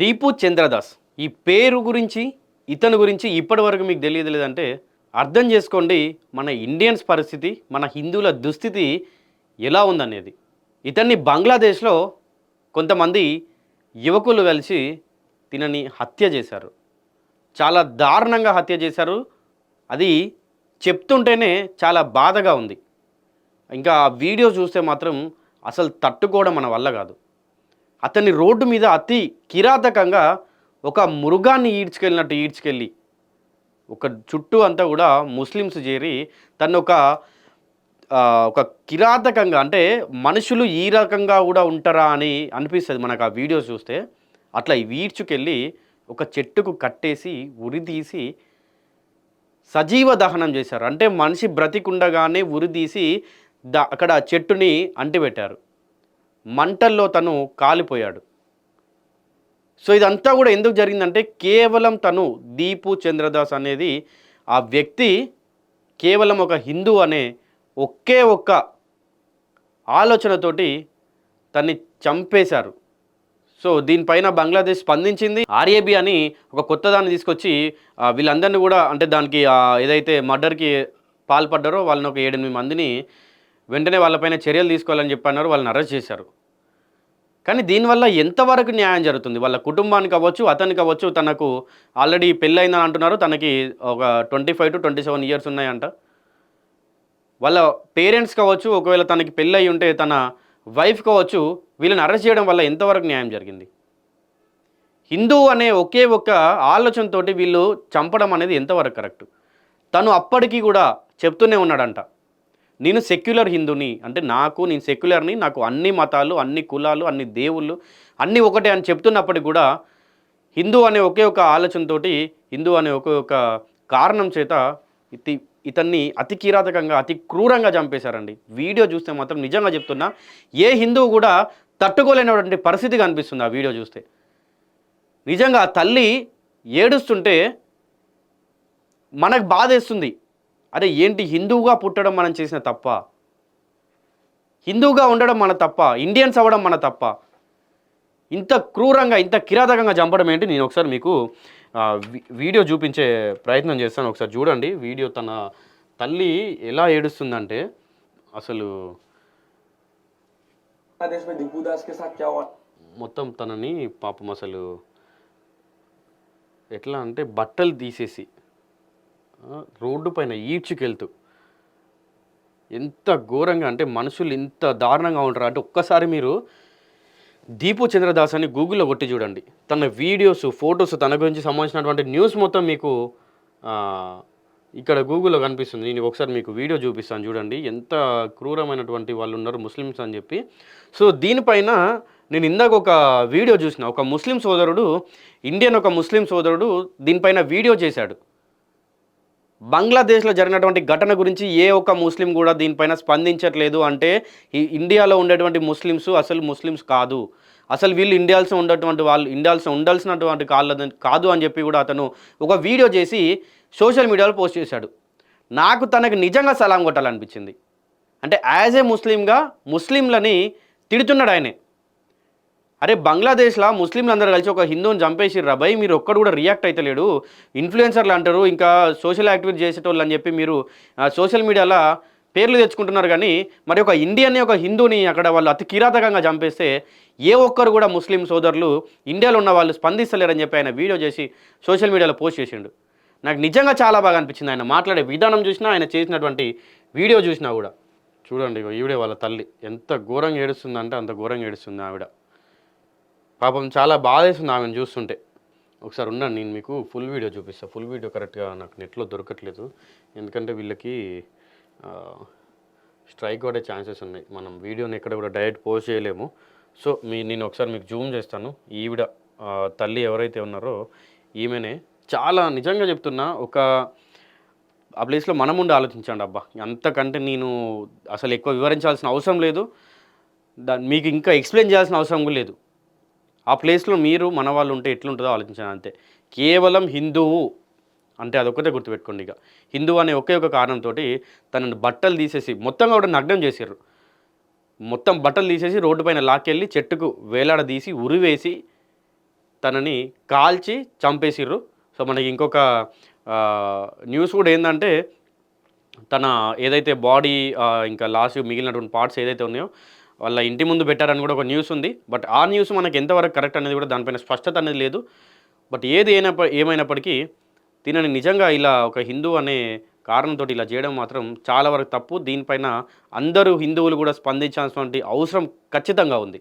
దీపు చంద్రదాస్ ఈ పేరు గురించి ఇతని గురించి ఇప్పటివరకు మీకు తెలియలేదంటే అర్థం చేసుకోండి మన ఇండియన్స్ పరిస్థితి మన హిందువుల దుస్థితి ఎలా ఉందనేది. ఇతన్ని బంగ్లాదేశ్లో కొంతమంది యువకులు కలిసి తినని హత్య చేశారు. చాలా దారుణంగా హత్య చేశారు. అది చెప్తుంటేనే చాలా బాధగా ఉంది. ఇంకా ఆ వీడియో చూస్తే మాత్రం అసలు తట్టుకోవడం మన వల్ల కాదు. అతన్ని రోడ్డు మీద అతి కిరాతకంగా ఒక మృగాన్ని ఈడ్చుకెళ్ళినట్టు ఈడ్చుకెళ్ళి ఒక చుట్టూ అంతా కూడా ముస్లిమ్స్ చేరి తను ఒక కిరాతకంగా అంటే మనుషులు ఈ రకంగా కూడా ఉంటారా అని అనిపిస్తుంది మనకు ఆ వీడియోస్ చూస్తే. అట్లా ఈడ్చుకెళ్ళి ఒక చెట్టుకు కట్టేసి ఉరి తీసి సజీవ దహనం చేశారు. అంటే మనిషి బ్రతికుండగానే ఉరి తీసి అక్కడ చెట్టుని అంటిపెట్టారు. మంటల్లో తను కాలిపోయాడు. సో ఇదంతా కూడా ఎందుకు జరిగిందంటే కేవలం తను దీపు చంద్రదాస్ అనేది ఆ వ్యక్తి కేవలం ఒక హిందూ అనే ఒకే ఒక్క ఆలోచనతోటి తన్ని చంపేశారు. సో దీనిపైన బంగ్లాదేశ్ స్పందించింది. ఆర్ఏబి అని ఒక కొత్త దాన్ని తీసుకొచ్చి వీళ్ళందరినీ కూడా అంటే దానికి ఏదైతే మర్డర్కి పాల్పడ్డారో వాళ్ళని ఒక 7-8 మందిని వెంటనే వాళ్ళపైన చర్యలు తీసుకోవాలని చెప్పి అన్నారు. వాళ్ళని అరెస్ట్ చేశారు. కానీ దీనివల్ల ఎంతవరకు న్యాయం జరుగుతుంది? వాళ్ళ కుటుంబానికి అవ్వచ్చు, అతనికి అవ్వచ్చు. తనకు ఆల్రెడీ పెళ్ళయిందని అంటున్నారు. తనకి ఒక 25 to 27 ఇయర్స్ ఉన్నాయంట. వాళ్ళ పేరెంట్స్ కావచ్చు, ఒకవేళ తనకి పెళ్ళయి ఉంటే తన వైఫ్ కావచ్చు, వీళ్ళని అరెస్ట్ చేయడం వల్ల ఎంతవరకు న్యాయం జరిగింది? హిందూ అనే ఒకే ఒక్క ఆలోచనతోటి వీళ్ళు చంపడం అనేది ఎంతవరకు కరెక్ట్? తను అప్పటికీ కూడా చెప్తూనే ఉన్నాడంట, నేను సెక్యులర్ హిందూని, అంటే నేను సెక్యులర్ని, నాకు అన్ని మతాలు, అన్ని కులాలు, అన్ని దేవుళ్ళు అన్నీ ఒకటే అని చెప్తున్నప్పటికి కూడా హిందూ అనే ఒకే ఒక ఆలోచనతోటి, హిందూ అనే ఒకే ఒక కారణం చేత ఇతన్ని అతి కిరాతకంగా అతి క్రూరంగా చంపేశారండి. వీడియో చూస్తే మాత్రం నిజంగా చెప్తున్నా ఏ హిందువు కూడా తట్టుకోలేనటువంటి పరిస్థితి కనిపిస్తుంది ఆ వీడియో చూస్తే. నిజంగా ఆ తల్లి ఏడుస్తుంటే మనకు బాధేస్తుంది. అరే ఏంటి, హిందువుగా పుట్టడం మనం చేసిన తప్ప? హిందువుగా ఉండడం మన తప్ప? ఇండియన్స్ అవ్వడం మన తప్ప? ఇంత క్రూరంగా ఇంత కిరాతకంగా చంపడం ఏంటి? నేను ఒకసారి మీకు వీడియో చూపించే ప్రయత్నం చేస్తాను. ఒకసారి చూడండి వీడియో. తన తల్లి ఎలా ఏడుస్తుందంటే అసలు మొత్తం తనని పాపం అసలు ఎట్లా అంటే బట్టలు తీసేసి రోడ్డు పైన ఈడ్చుకెళ్తూ ఎంత ఘోరంగా అంటే మనుషులు ఇంత దారుణంగా ఉంటారు అంటే ఒక్కసారి మీరు దీపు చంద్రదాస్ అని గూగుల్లో కొట్టి చూడండి. తన వీడియోస్, ఫొటోస్, తన గురించి సంబంధించినటువంటి న్యూస్ మొత్తం మీకు ఇక్కడ గూగుల్లో కనిపిస్తుంది. నేను ఒకసారి మీకు వీడియో చూపిస్తాను చూడండి. ఎంత క్రూరమైనటువంటి వాళ్ళు ఉన్నారు ముస్లిమ్స్ అని చెప్పి. సో దీనిపైన నేను ఇందాక ఒక వీడియో చూసిన, ఒక ముస్లిం సోదరుడు, ఒక ముస్లిం సోదరుడు దీనిపైన వీడియో చేశాడు. బంగ్లాదేశ్లో జరిగినటువంటి ఘటన గురించి ఏ ఒక్క ముస్లిం కూడా దీనిపైన స్పందించట్లేదు. అంటే ఈ ఇండియాలో ఉండేటువంటి ముస్లిమ్స్ అసలు ముస్లిమ్స్ కాదు, అసలు వీళ్ళు ఇండియాల్సి ఉండాల్సినటువంటి కాదు అని చెప్పి కూడా అతను ఒక వీడియో చేసి సోషల్ మీడియాలో పోస్ట్ చేశాడు. నాకు తనకు నిజంగా సలాం కొట్టాలనిపించింది. అంటే యాజ్ ఏ ముస్లింగా ముస్లింలని తిడుతున్నాడు ఆయనే. అరే బంగ్లాదేశ్లో ముస్లింలు అందరూ కలిసి ఒక హిందూని చంపేసిర్రా భయ్, మీరు ఒక్కడు కూడా రియాక్ట్ అయితే లేడు. ఇన్ఫ్లుయెన్సర్లు అంటారు, ఇంకా సోషల్ యాక్టివిటీ చేసేటోళ్ళు అని చెప్పి మీరు సోషల్ మీడియాలో పేర్లు తెచ్చుకుంటున్నారు. కానీ మరి ఒక ఒక హిందూని అక్కడ వాళ్ళు అతి కిరాతకంగా చంపేస్తే ఏ ఒక్కరు కూడా ముస్లిం సోదరులు ఇండియాలో ఉన్న వాళ్ళు స్పందిస్తలేరని చెప్పి ఆయన వీడియో చేసి సోషల్ మీడియాలో పోస్ట్ చేసిండు. నాకు నిజంగా చాలా బాగా అనిపించింది. ఆయన మాట్లాడే విధానం చూసినా, ఆయన చేసినటువంటి వీడియో చూసినా కూడా. చూడండి ఈవిడే వాళ్ళ తల్లి ఎంత ఘోరంగా ఏడుస్తుందంటే అంత ఘోరంగా ఏడుస్తుంది ఆవిడ. పాపం చాలా బాధేస్తుంది ఆమెను చూస్తుంటే. ఒకసారి ఉన్నాను, నేను మీకు ఫుల్ వీడియో చూపిస్తాను. ఫుల్ వీడియో కరెక్ట్గా నాకు నెట్లో దొరకట్లేదు, ఎందుకంటే వీళ్ళకి స్ట్రైక్ పడే ఛాన్సెస్ ఉన్నాయి. మనం వీడియోని ఎక్కడ కూడా డైరెక్ట్ పోస్ట్ చేయలేము. సో నేను ఒకసారి మీకు జూమ్ చేస్తాను. ఈవిడ తల్లి ఎవరైతే ఉన్నారో ఈమెనే. చాలా నిజంగా చెప్తున్నా, ఆ ప్లేస్లో మనం ఉండి ఆలోచించండి. అబ్బా అంతకంటే నేను అసలు ఎక్కువ వివరించాల్సిన అవసరం లేదు, మీకు ఇంకా ఎక్స్ప్లెయిన్ చేయాల్సిన అవసరం కూడా లేదు. ఆ ప్లేస్లో మీరు మన వాళ్ళు ఉంటే ఎట్లుంటుందో ఆలోచించాను అంతే. కేవలం హిందువు అంటే అదొక్కటే గుర్తుపెట్టుకోండి. ఇక హిందూ అనే ఒకే ఒక కారణంతో తనని బట్టలు తీసేసి మొత్తంగా కూడా నగ్నం చేసారు. మొత్తం బట్టలు తీసేసి రోడ్డు పైన లాక్కెళ్ళి చెట్టుకు వేలాడదీసి ఉరివేసి తనని కాల్చి చంపేసిర్రు. సో మనకి ఇంకొక న్యూస్ కూడా ఏంటంటే తన ఏదైతే బాడీ ఇంకా లాస్ట్ మిగిలినటువంటి పార్ట్స్ ఏదైతే ఉన్నాయో వాళ్ళ ఇంటి ముందు పెట్టారని కూడా ఒక న్యూస్ ఉంది. బట్ ఆ న్యూస్ మనకి ఎంతవరకు కరెక్ట్ అనేది కూడా దానిపైన స్పష్టత అనేది లేదు. బట్ ఏది ఏమైనప్పటికీ దీనిని నిజంగా ఇలా ఒక హిందూ అనే కారణంతో ఇలా చేయడం మాత్రం చాలా వరకు తప్పు. దీనిపైన అందరూ హిందువులు కూడా స్పందించాల్సినటువంటి అవసరం ఖచ్చితంగా ఉంది.